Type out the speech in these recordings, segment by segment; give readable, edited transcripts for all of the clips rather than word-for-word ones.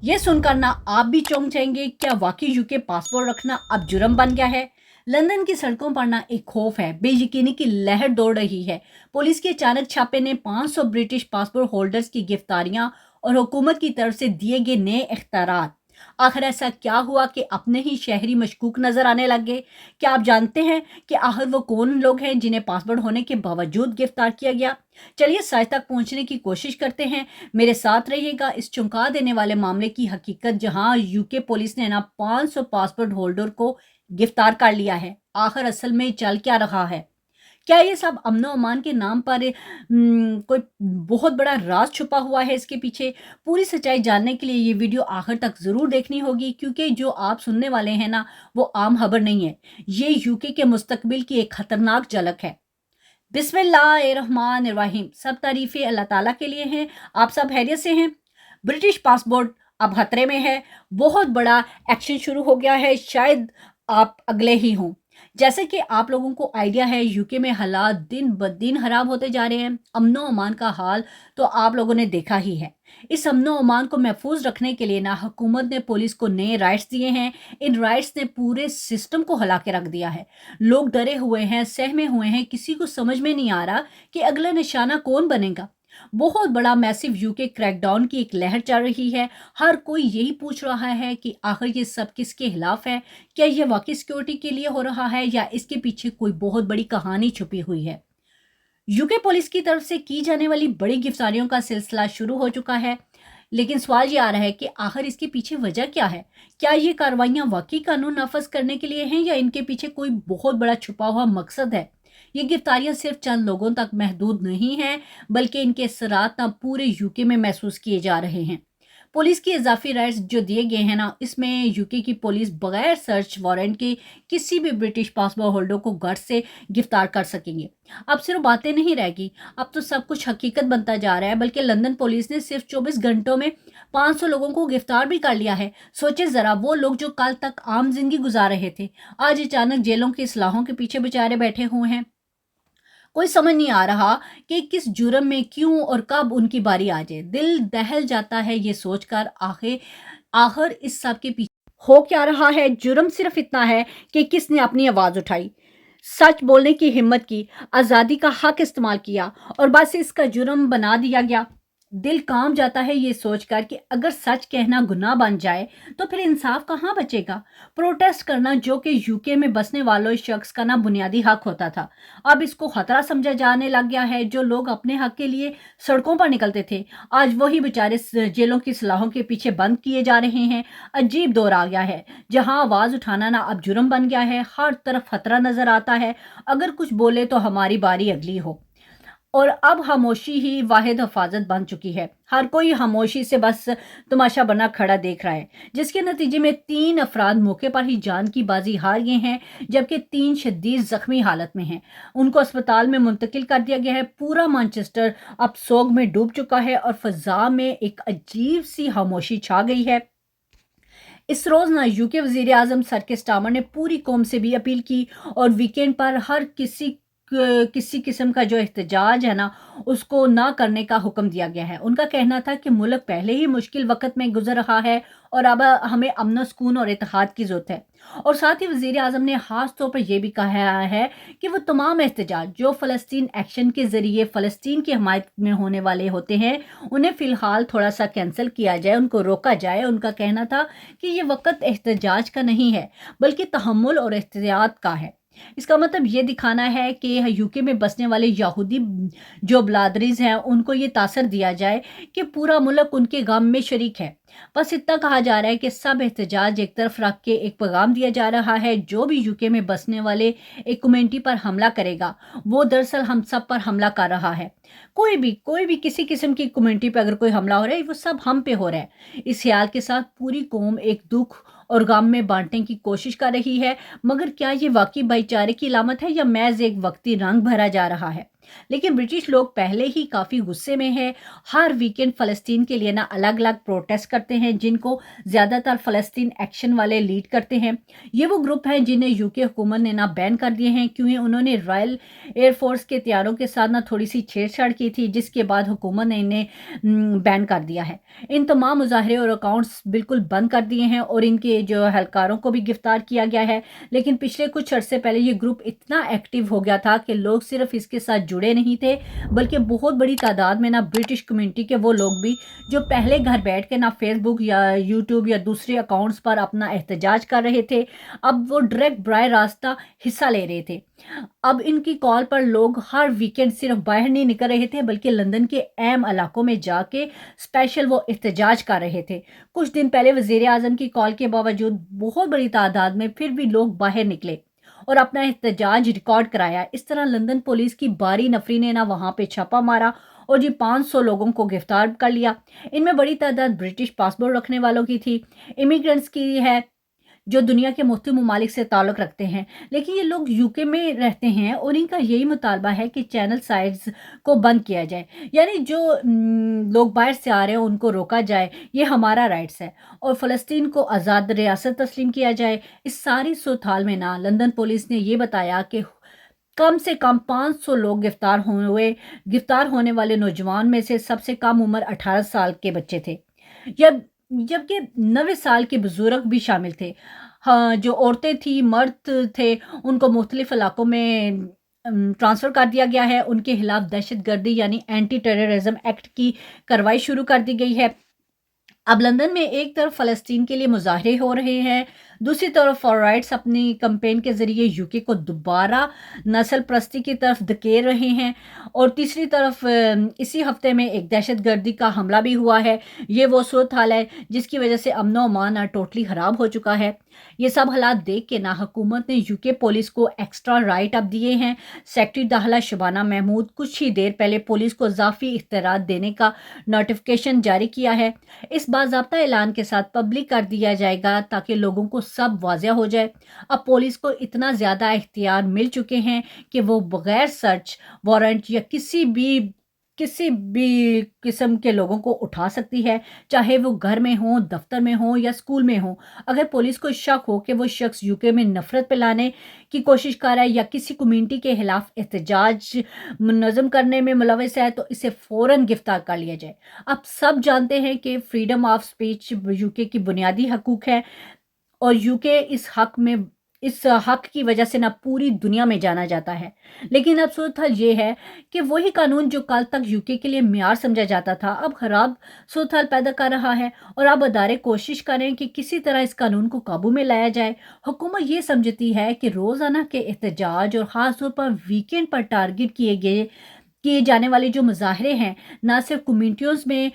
ये सुनकर ना आप भी चौंक जाएंगे, क्या वाकई यूके पासपोर्ट रखना अब जुर्म बन गया है। लंदन की सड़कों पर ना एक खौफ है, बेयकीनी की लहर दौड़ रही है। पुलिस के अचानक छापे ने 500 ब्रिटिश पासपोर्ट होल्डर्स की गिरफ्तारियां और हुकूमत की तरफ से दिए गए नए इख्तियारात। आखिर ऐसा क्या हुआ कि अपने ही शहरी मशकूक नजर आने लग गए। क्या आप जानते हैं कि आखिर वो कौन लोग हैं जिन्हें पासपोर्ट होने के बावजूद गिरफ्तार किया गया। चलिए सच तक पहुंचने की कोशिश करते हैं। मेरे साथ रहिएगा इस चौंका देने वाले मामले की हकीकत, जहां यूके पुलिस ने ना 500 पासपोर्ट होल्डर को गिरफ्तार कर लिया है। आखिर असल में चल क्या रहा है। क्या ये सब अमन अमान के नाम पर कोई बहुत बड़ा राज छुपा हुआ है इसके पीछे। पूरी सच्चाई जानने के लिए ये वीडियो आखिर तक ज़रूर देखनी होगी, क्योंकि जो आप सुनने वाले हैं ना, वो आम खबर नहीं है। ये यूके के मुस्तकबिल की एक खतरनाक झलक है। बिस्मिल्लाहिर्रहमानिर्रहीम। सब तारीफ़ें अल्लाह ताला के लिए हैं। आप सब खैरियत से हैं। ब्रिटिश पासपोर्ट अब खतरे में है। बहुत बड़ा एक्शन शुरू हो गया है, शायद आप अगले ही हों। जैसे कि आप लोगों को आइडिया है, यूके में हालात दिन ब दिन खराब होते जा रहे हैं। अमनो अमान का हाल तो आप लोगों ने देखा ही है। इस अमनो अमान को महफूज रखने के लिए ना हुकूमत ने पुलिस को नए राइट्स दिए हैं। इन राइट्स ने पूरे सिस्टम को हिला के रख दिया है। लोग डरे हुए हैं, सहमे हुए हैं। किसी को समझ में नहीं आ रहा कि अगला निशाना कौन बनेगा। बहुत बड़ा मैसिव यूके क्रैकडाउन की एक लहर चल रही है। हर कोई यही पूछ रहा है कि आखिर ये सब किसके खिलाफ है। क्या ये वाकई सिक्योरिटी के लिए हो रहा है या इसके पीछे कोई बहुत बड़ी कहानी छुपी हुई है। यूके पुलिस की तरफ से की जाने वाली बड़ी गिरफ्तारियों का सिलसिला शुरू हो चुका है, लेकिन सवाल ये आ रहा है कि आखिर इसके पीछे वजह क्या है। क्या ये कार्रवाइयां वाकई कानून नाफज करने के लिए हैं या इनके पीछे कोई बहुत बड़ा छुपा हुआ मकसद है। ये गिरफ्तारियां सिर्फ चंद लोगों तक महदूद नहीं हैं, बल्कि इनके असरात ना पूरे यूके में महसूस किए जा रहे हैं। पुलिस की इजाफी राइट्स जो दिए गए हैं ना, इसमें यूके की पुलिस बगैर सर्च वारंट के किसी भी ब्रिटिश पासपोर्ट होल्डर को घर से गिरफ्तार कर सकेंगे। अब सिर्फ बातें नहीं रहेगी, अब तो सब कुछ हकीकत बनता जा रहा है। बल्कि लंदन पुलिस ने सिर्फ 24 घंटों में 500 लोगों को गिरफ्तार भी कर लिया है। सोचे जरा, वो लोग जो कल तक आम जिंदगी गुजार रहे थे, आज अचानक जेलों की सलाहों के पीछे बेचारे बैठे हुए हैं। कोई समझ नहीं आ रहा कि किस जुर्म में क्यों और कब उनकी बारी आ जाए। दिल दहल जाता है ये सोचकर आखिर आखिर इस सब के पीछे हो क्या रहा है। जुर्म सिर्फ इतना है कि किसने अपनी आवाज उठाई, सच बोलने की हिम्मत की, आज़ादी का हक इस्तेमाल किया और बस इसका जुर्म बना दिया गया। दिल कांप जाता है ये सोचकर कि अगर सच कहना गुनाह बन जाए तो फिर इंसाफ कहाँ बचेगा। प्रोटेस्ट करना, जो कि यूके में बसने वालों शख्स का ना बुनियादी हक होता था, अब इसको खतरा समझा जाने लग गया है। जो लोग अपने हक के लिए सड़कों पर निकलते थे, आज वही बेचारे जेलों की सलाहों के पीछे बंद किए जा रहे हैं। अजीब दौर आ गया है जहां आवाज उठाना ना अब जुर्म बन गया है। हर तरफ खतरा नजर आता है। अगर कुछ बोले तो हमारी बारी अगली हो, और अब खामोशी ही वाहिद हिफाजत बन चुकी है। हर कोई खामोशी से बस तमाशा बना खड़ा देख रहा है, जिसके नतीजे में 3 अफराद मौके पर ही जान की बाजी हार गए हैं, जबकि 3 शदीद जख्मी हालत में हैं। उनको अस्पताल में मुंतकिल कर दिया गया है। पूरा मैनचेस्टर अब सोग में डूब चुका है और फिजा में एक अजीब सी खामोशी छा गई है। इस रोज ना यूके वजीर आजम सर के स्टामर ने पूरी कौम से भी अपील की और वीकेंड पर हर किसी किस्म का जो एहतजाज है ना, उसको ना करने का हुक्म दिया गया है। उनका कहना था कि मुल्क पहले ही मुश्किल वक्त में गुजर रहा है और अब हमें अमन सुकून और इत्तेहाद की जरूरत है। और साथ ही वजीर आजम ने खास तौर पर यह भी कहा है कि वो तमाम एहतजाज जो फ़लस्तीन एक्शन के जरिए फ़लस्तीन की हमायत में होने वाले होते हैं, उन्हें फ़िलहाल थोड़ा सा कैंसिल किया जाए, उनको रोका जाए। उनका कहना था कि ये वक्त एहतजाज का नहीं है, बल्कि तहम्मुल और एहतियात का है। इसका मतलब ये दिखाना है कि यूके में बसने वाले यहूदी जो ब्लादरीज हैं, उनको ये तासर दिया जाए कि पूरा मुल्क उनके गम में शरीक है। बस इतना कहा जा रहा है कि सब एहतजाज एक तरफ रख के एक पैगाम दिया जा रहा है, जो भी यूके में बसने वाले एक कम्युनिटी पर हमला करेगा, वो दरअसल हम सब पर हमला कर रहा है। कोई भी किसी किस्म की कम्युनिटी पर अगर कोई हमला हो रहा है, वो सब हम पे हो रहा है। इस ख्याल के साथ पूरी कौम एक दुख और गम में बांटने की कोशिश कर रही है। मगर क्या ये वाकई भाईचारे की अलामत है या महज एक वक्ती रंग भरा जा रहा है। लेकिन ब्रिटिश लोग पहले ही काफ़ी गुस्से में है। हर वीकेंड फ़लस्तीन के लिए ना अलग अलग प्रोटेस्ट करते हैं, जिनको ज़्यादातर फ़लस्तीन एक्शन वाले लीड करते हैं। ये वो ग्रुप हैं जिन्हें यूके हुकूमत ने ना बैन कर दिए हैं, क्योंकि उन्होंने रॉयल एयरफोर्स के तैयारों के साथ ना थोड़ी सी छेड़छाड़ की थी, जिसके बाद हुकूमत ने इन्हें बैन कर दिया है। इन तमाम मुजाहरे और अकाउंट्स बिल्कुल बंद कर दिए हैं और इनके जो एहलकारों को भी गिरफ्तार किया गया है। लेकिन पिछले कुछ अरसे पहले ये ग्रुप इतना एक्टिव हो गया था कि लोग सिर्फ इसके साथ जुड़े नहीं थे, बल्कि बहुत बड़ी तादाद में ना ब्रिटिश कम्युनिटी के वो लोग भी जो पहले घर बैठ के ना फेसबुक या यूट्यूब या दूसरे अकाउंट्स पर अपना एहतजाज कर रहे थे, अब वो डायरेक्ट बराह रास्ता हिस्सा ले रहे थे। अब इनकी कॉल पर लोग हर वीकेंड सिर्फ बाहर नहीं निकल रहे थे, बल्कि लंदन के अहम इलाकों में जाके स्पेशल वो एहतजाज कर रहे थे। कुछ दिन पहले वज़ीर आज़म की कॉल के बावजूद बहुत बड़ी तादाद में फिर भी लोग बाहर निकले और अपना एहतजाज रिकॉर्ड कराया। इस तरह लंदन पुलिस की बारी नफरी ने ना वहाँ पे छापा मारा और जी 500 लोगों को गिरफ्तार कर लिया। इनमें बड़ी तादाद ब्रिटिश पासपोर्ट रखने वालों की थी, इमिग्रेंट्स की है, जो दुनिया के मुख्तलिफ ममालिक से ताल्लुक़ रखते हैं। लेकिन ये लोग यूके में रहते हैं और इनका यही मुतालबा है कि चैनल साइट्स को बंद किया जाए, यानी जो लोग बाहर से आ रहे हैं उनको रोका जाए, ये हमारा राइट्स है, और फ़लस्तीन को आज़ाद रियासत तस्लीम किया जाए। इस सारी सूरत-हाल में ना लंदन पुलिस ने ये बताया कि कम से कम 500 लोग गिरफ्तार हुए। गिरफ्तार होने वाले नौजवान में से सबसे कम उम्र 18 साल के बच्चे थे, जबकि 90 साल के बुजुर्ग भी शामिल थे। हाँ, जो औरतें थी, मर्द थे, उनको मुख्तलिफ इलाकों में ट्रांसफ़र कर दिया गया है। उनके खिलाफ दहशतगर्दी यानी एंटी टेररिज्म एक्ट की कार्रवाई शुरू कर दी गई है। अब लंदन में एक तरफ फ़लस्तीन के लिए मुजाहरे हो रहे हैं, दूसरी तरफ फॉर राइट्स अपनी कैंपेन के ज़रिए यूके को दोबारा नस्ल परस्ती की तरफ धकेल रहे हैं, और तीसरी तरफ इसी हफ्ते में एक दहशतगर्दी का हमला भी हुआ है। ये वो सूरत हाल है जिसकी वजह से अमन व अमान टोटली ख़राब हो चुका है। ये सब हालात देख के ना हुकूमत ने यूके पुलिस को एक्स्ट्रा राइट अब दिए हैं। सेक्रेटरी दाखिला शबाना महमूद कुछ ही देर पहले पुलिस को इजाफी इख्तियारात देने का नोटिफिकेशन जारी किया है। इस बाज़ाब्ता ऐलान के साथ पब्लिक कर दिया जाएगा ताकि लोगों को सब वाज़िया हो जाए। अब पुलिस को इतना ज़्यादा इख्तियार मिल चुके हैं कि वो बगैर सर्च वारंट या किसी भी किस्म के लोगों को उठा सकती है, चाहे वो घर में हो, दफ्तर में हो या स्कूल में हो। अगर पुलिस को शक हो कि वो शख्स यूके में नफरत फैलाने की कोशिश कर रहा है या किसी कम्युनिटी के खिलाफ एहतजाज मुनज़्ज़म करने में मुलविस है, तो इसे फ़ौरन गिरफ्तार कर लिया जाए। अब सब जानते हैं कि फ्रीडम ऑफ स्पीच यूके की बुनियादी हकूक़ है, और यूके इस हक की वजह से ना पूरी दुनिया में जाना जाता है। लेकिन अब सूरत हाल ये है कि वही कानून जो कल तक यूके के लिए मियार समझा जाता था, अब ख़राब सूरत हाल पैदा कर रहा है, और अब अदारे कोशिश करें कि किसी तरह इस कानून को काबू में लाया जाए। हुकूमत ये समझती है कि रोज़ाना के एहतजाज और ख़ास तौर पर वीकेंड पर टारगेट किए जाने वाले जो मुजाहरे हैं, ना सिर्फ कम्युनिटियों में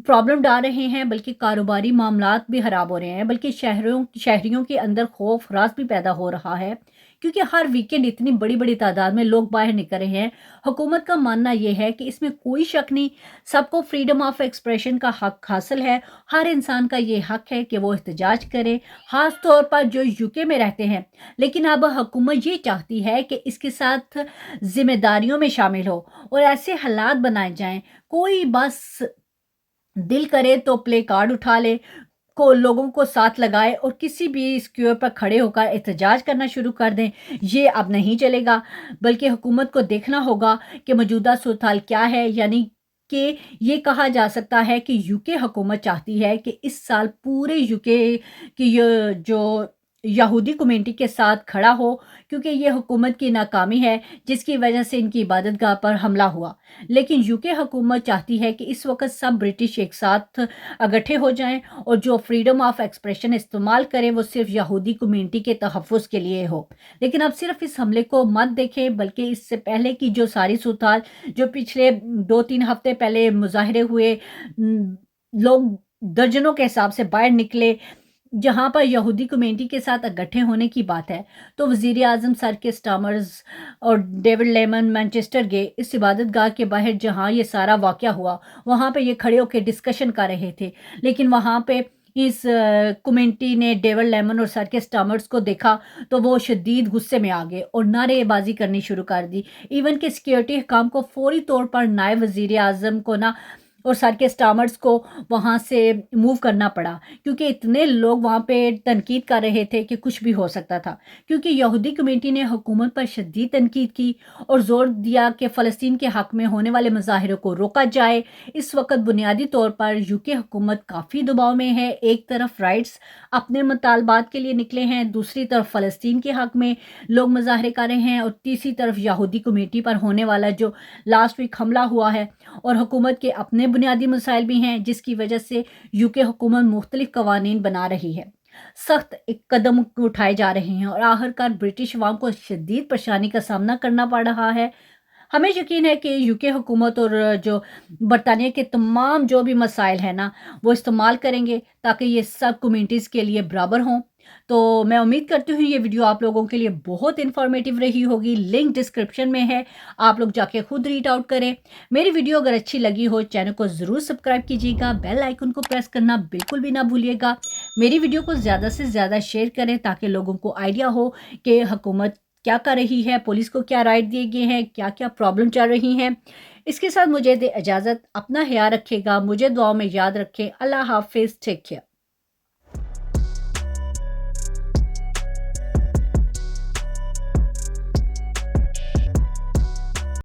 प्रॉब्लम डाल रहे हैं, बल्कि कारोबारी मामलात भी ख़राब हो रहे हैं, बल्कि शहरियों के अंदर खौफ रास भी पैदा हो रहा है, क्योंकि हर वीकेंड इतनी बड़ी बड़ी तादाद में लोग बाहर निकल रहे हैं। हुकूमत का मानना यह है कि इसमें कोई शक नहीं, सबको फ्रीडम ऑफ एक्सप्रेशन का हक हासिल है। हर इंसान का ये हक है कि वो एहतजाज करे, ख़ास तौर पर जो यूके में रहते हैं। लेकिन अब हुकूमत ये चाहती है कि इसके साथ जिम्मेदारियों में शामिल हो और ऐसे हालात बनाए जाएं, कोई बस दिल करे तो प्ले कार्ड उठा ले, को लोगों को साथ लगाए और किसी भी स्क्वायर पर खड़े होकर एहतजाज करना शुरू कर दें। ये अब नहीं चलेगा, बल्कि हुकूमत को देखना होगा कि मौजूदा सूरत हाल क्या है। यानी कि ये कहा जा सकता है कि यूके हुकूमत चाहती है कि इस साल पूरे यूके की जो यहूदी कम्युनिटी के साथ खड़ा हो, क्योंकि ये हुकूमत की नाकामी है जिसकी वजह से इनकी इबादतगाह पर हमला हुआ। लेकिन यूके हुकूमत चाहती है कि इस वक्त सब ब्रिटिश एक साथ इकट्ठे हो जाएं और जो फ्रीडम ऑफ एक्सप्रेशन इस्तेमाल करें वो सिर्फ यहूदी कम्युनिटी के तहफ़्फ़ुज़ के लिए हो। लेकिन अब सिर्फ इस हमले को मत देखें, बल्कि इससे पहले की जो सारी सूरत जो पिछले 2-3 हफ्ते पहले मुजाहरे हुए, लोग दर्जनों के हिसाब से बाहर निकले, जहाँ पर यहूदी कम्युनिटी के साथ इकट्ठे होने की बात है, तो वज़ीर आज़म सर के स्टामर्स और डेविड लेमन मैनचेस्टर गए इस इबादतगाह के बाहर जहाँ ये सारा वाक़या हुआ, वहाँ पे ये खड़े होकर डिस्कशन कर रहे थे। लेकिन वहाँ पे इस कमेटी ने डेविड लेमन और सर के स्टामर्स को देखा तो वो शदीद गुस्से में आ गए और नारेबाजी करनी शुरू कर दी। इवन के सिक्योरिटी हकाम को फौरी तौर पर नायब वज़ीर आज़म को ना और सर के स्टामर्स को वहाँ से मूव करना पड़ा, क्योंकि इतने लोग वहाँ पे तनकीद कर रहे थे कि कुछ भी हो सकता था। क्योंकि यहूदी कमेटी ने हुकूमत पर शदीद तनकीद की और ज़ोर दिया कि फ़लस्तीन के हक़ में होने वाले मुज़ाहरों को रोका जाए। इस वक्त बुनियादी तौर पर यूके हुकूमत काफ़ी दबाव में है। एक तरफ राइट्स अपने मुतालबात के लिए निकले हैं, दूसरी तरफ फ़लस्तीन के हक़ में लोग मुज़ाहरे कर रहे हैं, और तीसरी तरफ यहूदी कमेटी पर होने वाला जो लास्ट वीक हमला हुआ है, और हुकूमत के अपने बुनियादी मसाइल भी हैं जिसकी वजह से यूके हुकूमत मुख्तलिफ कवानीन बना रही है। सख्त एक कदम उठाए जा रहे हैं और आखिरकार ब्रिटिश अवाम को शदीद परेशानी का सामना करना पड़ रहा है। हमें यकीन है कि यूके हुकूमत और जो बरतानिया के तमाम जो भी मसाइल हैं ना, वो इस्तेमाल करेंगे ताकि ये सब कम्युनिटीज़ के लिए बराबर हों। तो मैं उम्मीद करती हूँ ये वीडियो आप लोगों के लिए बहुत इन्फॉर्मेटिव रही होगी। लिंक डिस्क्रिप्शन में है, आप लोग जाके खुद रीड आउट करें। मेरी वीडियो अगर अच्छी लगी हो, चैनल को ज़रूर सब्सक्राइब कीजिएगा, बेल आइकन को प्रेस करना बिल्कुल भी ना भूलिएगा। मेरी वीडियो को ज़्यादा से ज़्यादा शेयर करें ताकि लोगों को आइडिया हो कि हुकूमत क्या कर रही है, पुलिस को क्या राइट दिए गए हैं, क्या क्या प्रॉब्लम चल रही हैं। इसके साथ मुझे दे इजाज़त, अपना ख्याल रखिएगा, मुझे दुआ में याद रखें। अल्लाह हाफिज़, टेक केयर।